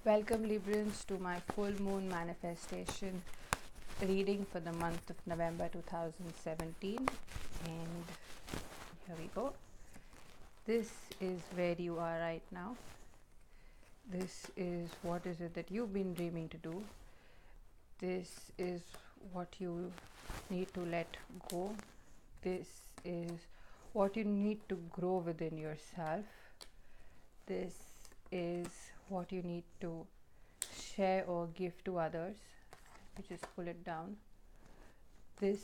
Welcome, Librans, to my full moon manifestation reading for the month of November 2017. And here we go. This is where you are right now. This is what is it that you've been dreaming to do. This is what you need to let go. This is what you need to grow within yourself. This is what you need to share or give to others. You just pull it down. This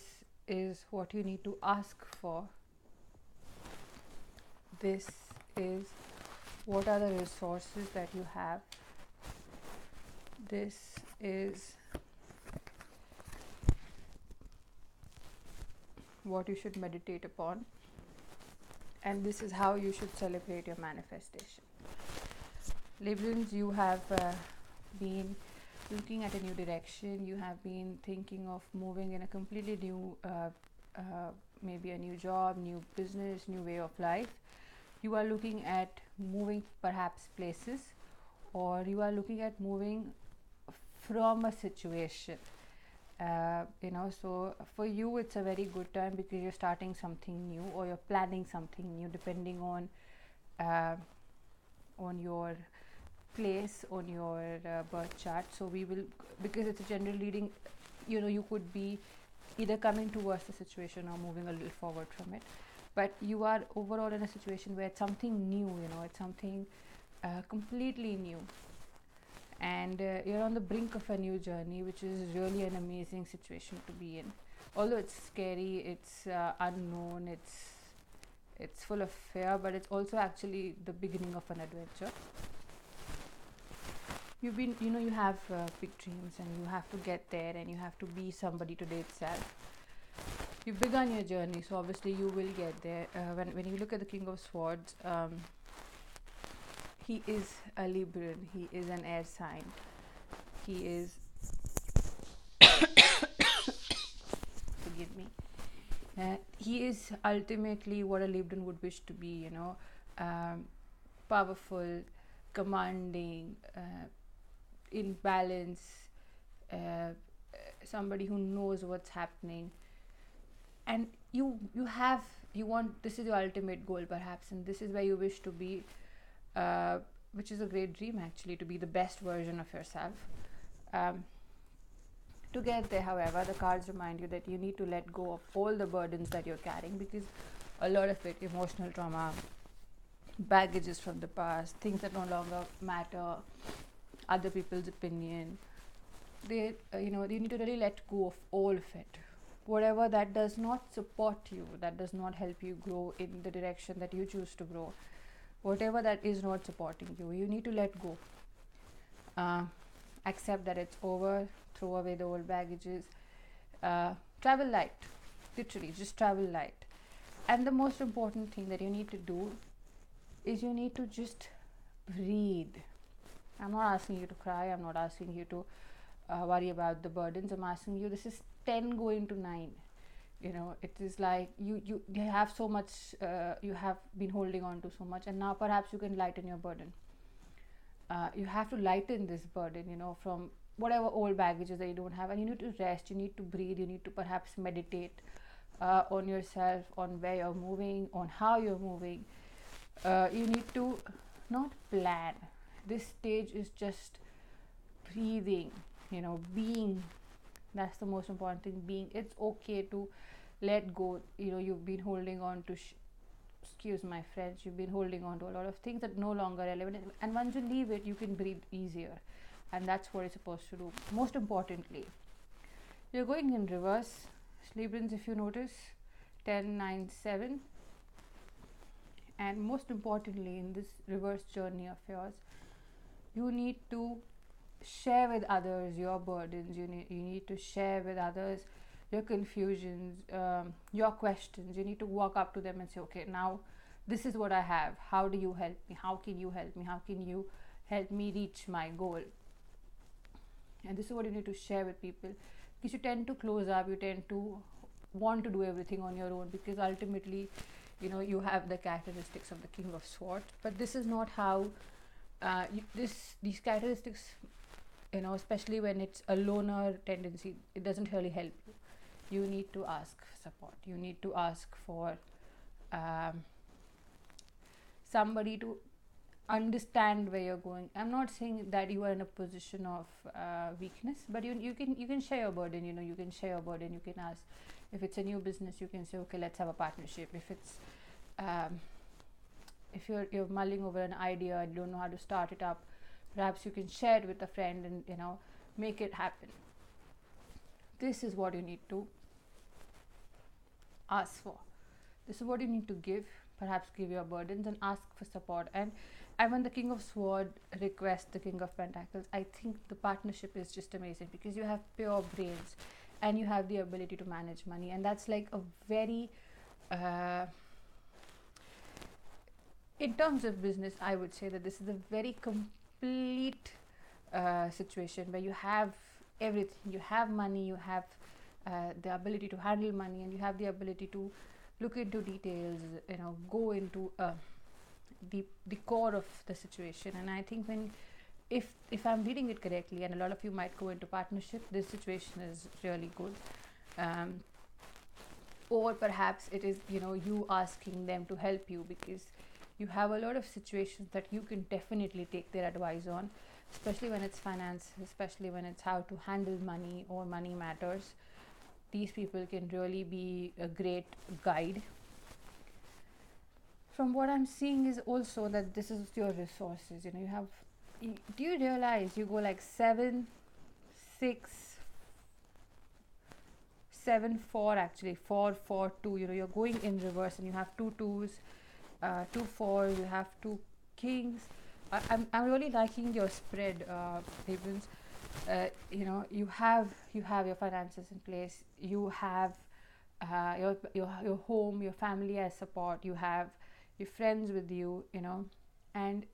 is what you need to ask for. This is what are the resources that you have. This is what you should meditate upon. And this is how you should celebrate your manifestation. Librans, you have been looking at a new direction. You have been thinking of moving in a completely new, maybe a new job, new business, new way of life. You are looking at moving perhaps places, or you are looking at moving from a situation. So for you it's a very good time because you're starting something new or you're planning something new, depending on your place on your birth chart. So we will, because it's a general reading, you could be either coming towards the situation or moving a little forward from it, but you are overall in a situation where it's something new, it's something completely new, and you're on the brink of a new journey, which is really an amazing situation to be in. Although it's scary, it's unknown, it's full of fear, but it's also actually the beginning of an adventure. You've been, you have big dreams and you have to get there and you have to be somebody today itself. You've begun your journey, so obviously you will get there. When you look at the King of Swords, he is a Libran, he is an air sign. He is, forgive me, he is ultimately what a Libran would wish to be, powerful, commanding, in balance, somebody who knows what's happening, and you want, this is your ultimate goal perhaps, and this is where you wish to be, which is a great dream actually, to be the best version of yourself. To get there, however, the cards remind you that you need to let go of all the burdens that you're carrying, because a lot of it, emotional trauma, baggages from the past, things that no longer matter, other people's opinion, you need to really let go of all of it. Whatever that does not support you, that does not help you grow in the direction that you choose to grow, whatever that is not supporting you, you need to let go. Accept that it's over, throw away the old baggages, travel light, literally just travel light. And the most important thing that you need to do is you need to just breathe. I'm not asking you to cry, I'm not asking you to worry about the burdens. I'm asking you, this is 10 going to 9. It is like you have so much, you have been holding on to so much, and now perhaps you can lighten your burden. You have to lighten this burden, from whatever old baggages that you don't have, and you need to rest, you need to breathe, you need to perhaps meditate on yourself, on where you're moving, on how you're moving. You need to not plan. This stage is just breathing, being. That's the most important thing, being. It's okay to let go. You've been holding on to excuse my French, you've been holding on to a lot of things that are no longer relevant, and once you leave it, you can breathe easier, and that's what you're supposed to do. Most importantly, you're going in reverse, Librans, if you notice, 10, 9, 7. And most importantly, in this reverse journey of yours, you need to share with others your burdens. You need to share with others your confusions, your questions. You need to walk up to them and say, okay, now this is what I have. How do you help me? How can you help me? How can you help me reach my goal? And this is what you need to share with people, because you tend to close up, you tend to want to do everything on your own, because ultimately, you have the characteristics of the King of Swords. But this is not how these characteristics, especially when it's a loner tendency, it doesn't really help you. You need to ask for support. You need to ask for um, somebody to understand where you're going. I'm not saying that you are in a position of weakness, but you can share your burden. You can share your burden. You can ask. If it's a new business, you can say, okay, let's have a partnership. If it's if you're mulling over an idea and don't know how to start it up, perhaps you can share it with a friend and make it happen. This is what you need to ask for. This is what you need to give. Perhaps give your burdens and ask for support. And when the King of Sword requests the King of Pentacles, I think the partnership is just amazing, because you have pure brains and you have the ability to manage money, and that's like a very in terms of business, I would say that this is a very complete situation where you have everything. You have money, you have the ability to handle money, and you have the ability to look into details, go into the core of the situation. And I think if I'm reading it correctly, and a lot of you might go into partnership, this situation is really good. Or perhaps it is you asking them to help you, because you have a lot of situations that you can definitely take their advice on, especially when it's finance, especially when it's how to handle money or money matters. These people can really be a great guide. From what I'm seeing is also that this is your resources. Do you realize you go like 7, 6, 7, 4, actually 4, 4, 2. You're going in reverse, and you have 2 2s, 2 4. You have 2 kings. I'm really liking your spread, Librans. You have your finances in place. You have your home, your family as support. You have your friends with you, and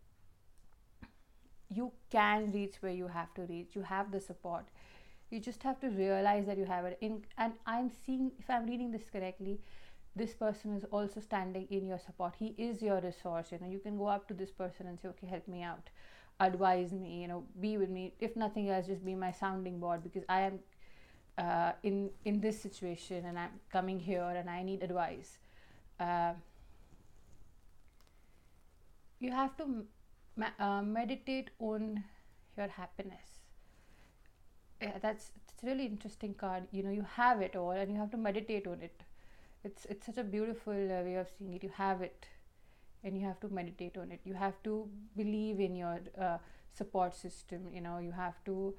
you can reach where you have to reach. You have the support. You just have to realize that you have it. And I'm seeing, if I'm reading this correctly, this person is also standing in your support. He is your resource. You can go up to this person and say, okay, help me out, advise me, be with me. If nothing else, just be my sounding board, because I am in this situation, and I'm coming here and I need advice. You have to meditate on your happiness. It's a really interesting card. You have it all, and you have to meditate on it. It's such a beautiful way of seeing it. You have it, and you have to meditate on it. You have to believe in your support system. You have to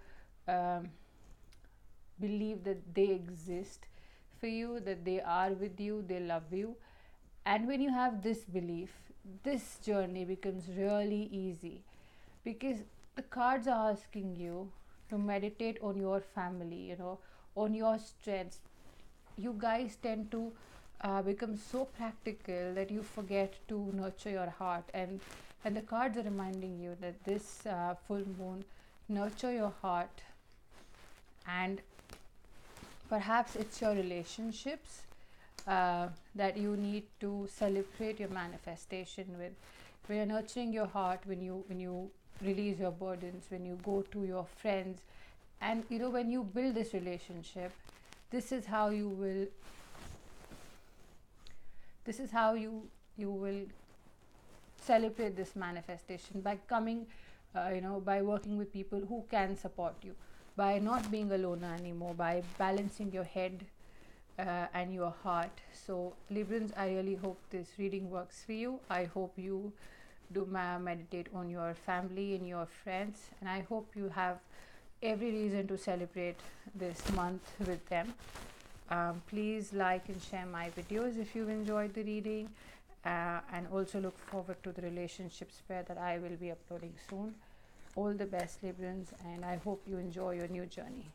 believe that they exist for you, that they are with you, they love you. And when you have this belief, this journey becomes really easy, because the cards are asking you to meditate on your family, on your strengths. You guys tend to become so practical that you forget to nurture your heart, and the cards are reminding you that this full moon, nurture your heart. And perhaps it's your relationships that you need to celebrate your manifestation with. When you're nurturing your heart, when you release your burdens, when you go to your friends, and when you build this relationship, this is how you will celebrate this manifestation, by coming by working with people who can support you, by not being a loner anymore, by balancing your head and your heart. So Librans, I really hope this reading works for you. I hope you do meditate on your family and your friends, and I hope you have every reason to celebrate this month with them. Please like and share my videos if you've enjoyed the reading, and also look forward to the relationship spare that I will be uploading soon. All the best, Librans, and I hope you enjoy your new journey.